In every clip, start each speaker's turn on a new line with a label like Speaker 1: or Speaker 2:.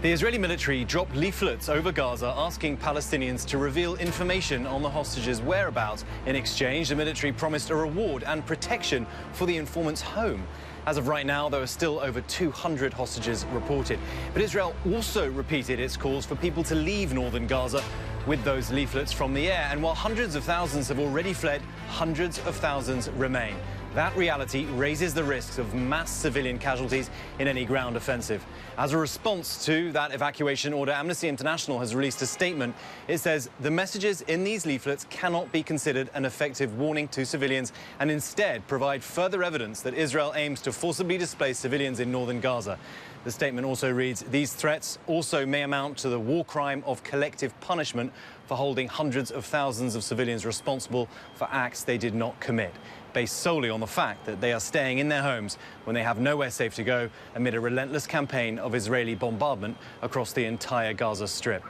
Speaker 1: The Israeli military dropped leaflets over Gaza asking Palestinians to reveal information on the hostages' whereabouts. In exchange, the military promised a reward and protection for the informant's home. As of right now, there are still over 200 hostages reported. But Israel also repeated its calls for people to leave northern Gaza with those leaflets from the air. And while hundreds of thousands have already fled, hundreds of thousands remain. That reality raises the risks of mass civilian casualties in any ground offensive. As a response to that evacuation order, Amnesty International has released a statement. It says the messages in these leaflets cannot be considered an effective warning to civilians and instead provide further evidence that Israel aims to forcibly displace civilians in northern Gaza. The statement also reads, these threats also may amount to the war crime of collective punishment for holding hundreds of thousands of civilians responsible for acts they did not commit, based solely on the fact that they are staying in their homes when they have nowhere safe to go amid a relentless campaign of Israeli bombardment across the entire Gaza Strip.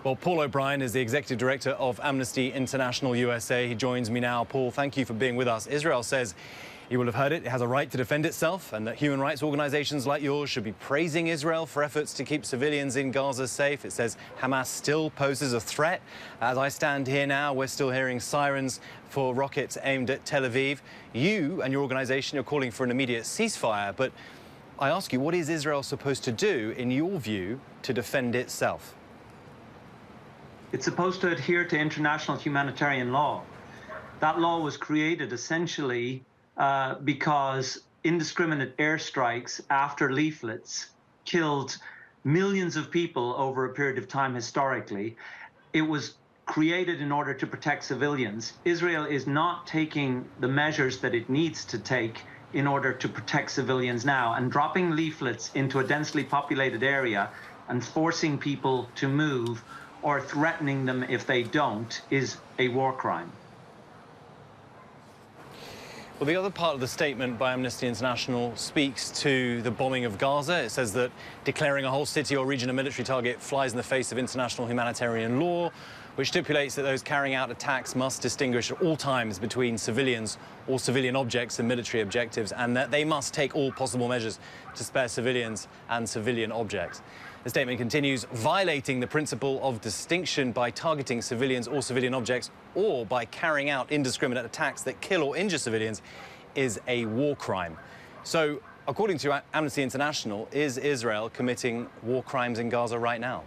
Speaker 1: Well, Paul O'Brien is the Executive Director of Amnesty International USA. He joins me now. Paul, thank you for being with us. Israel says, you will have heard it has a right to defend itself and that human rights organizations like yours should be praising Israel for efforts to keep civilians in Gaza safe. It says Hamas still poses a threat. As I stand here now, we're still hearing sirens for rockets aimed at Tel Aviv. You and your organization are calling for an immediate ceasefire. But I ask you, what is Israel supposed to do, in your view, to defend itself?
Speaker 2: It's supposed to adhere to international humanitarian law. That law was created essentially because indiscriminate airstrikes after leaflets killed millions of people over a period of time historically. It was created in order to protect civilians. Israel is not taking the measures that it needs to take in order to protect civilians now, and dropping leaflets into a densely populated area and forcing people to move or threatening them if they don't is a war crime.
Speaker 1: Well, the other part of the statement by Amnesty International speaks to the bombing of Gaza. It says that declaring a whole city or region a military target flies in the face of international humanitarian law, which stipulates that those carrying out attacks must distinguish at all times between civilians or civilian objects and military objectives, and that they must take all possible measures to spare civilians and civilian objects. The statement continues, violating the principle of distinction by targeting civilians or civilian objects or by carrying out indiscriminate attacks that kill or injure civilians is a war crime. So, according to Amnesty International, is Israel committing war crimes in Gaza right now?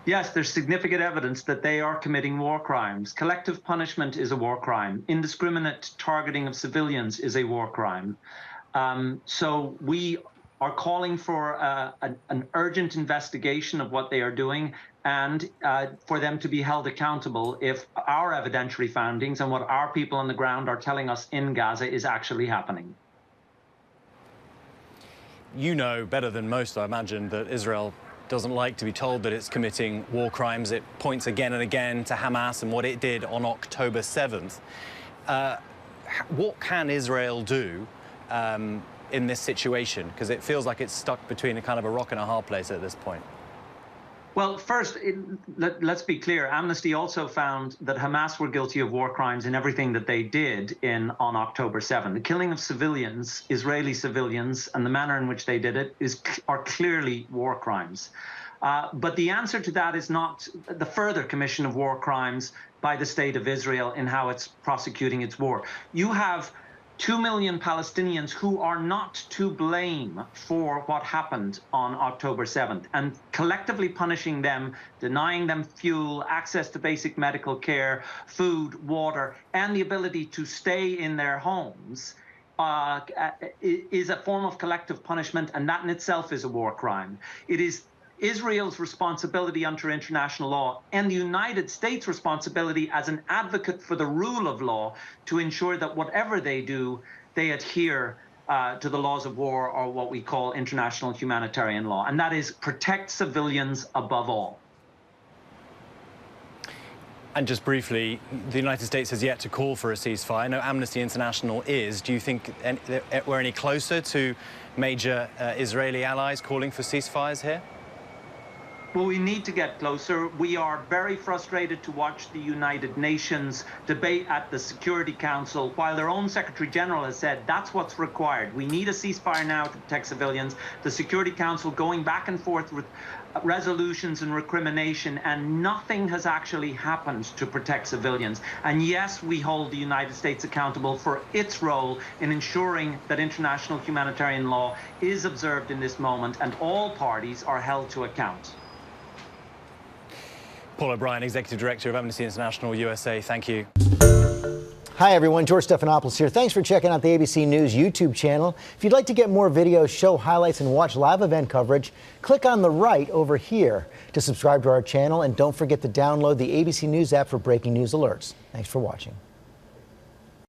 Speaker 2: Yes, there's significant evidence that they are committing war crimes. Collective punishment is a war crime. Indiscriminate targeting of civilians is a war crime. So we are calling for an urgent investigation of what they are doing and for them to be held accountable if our evidentiary findings and what our people on the ground are telling us in Gaza is actually happening.
Speaker 1: You know better than most, I imagine, that Israel doesn't like to be told that it's committing war crimes. It points again and again to Hamas and what it did on October 7th. What can Israel do in this situation? Because it feels like it's stuck between a kind of a rock and a hard place at this point.
Speaker 2: Well, first, let's be clear. Amnesty also found that Hamas were guilty of war crimes in everything that they did on October 7th. The killing of civilians, Israeli civilians, and the manner in which they did it are clearly war crimes. But the answer to that is not the further commission of war crimes by the state of Israel in how it's prosecuting its war. You have 2 million Palestinians who are not to blame for what happened on October 7th, and collectively punishing them, denying them fuel, access to basic medical care, food, water, and the ability to stay in their homes is a form of collective punishment, and that in itself is a war crime. It is Israel's responsibility under international law and the United States' responsibility as an advocate for the rule of law to ensure that whatever they do, they adhere to the laws of war, or what we call international humanitarian law. And that is protect civilians above all.
Speaker 1: And just briefly, the United States has yet to call for a ceasefire. I know Amnesty International is. Do you think we're any closer to major Israeli allies calling for ceasefires here?
Speaker 2: Well, we need to get closer. We are very frustrated to watch the United Nations debate at the Security Council, while their own Secretary General has said that's what's required. We need a ceasefire now to protect civilians. The Security Council going back and forth with resolutions and recrimination, and nothing has actually happened to protect civilians. And yes, we hold the United States accountable for its role in ensuring that international humanitarian law is observed in this moment, and all parties are held to account.
Speaker 1: Paul O'Brien, Executive Director of Amnesty International USA, thank you.
Speaker 3: Hi everyone, George Stephanopoulos here. Thanks for checking out the ABC News YouTube channel. If you'd like to get more videos, show highlights, and watch live event coverage, click on the right over here to subscribe to our channel, and don't forget to download the ABC News app for breaking news alerts. Thanks for watching.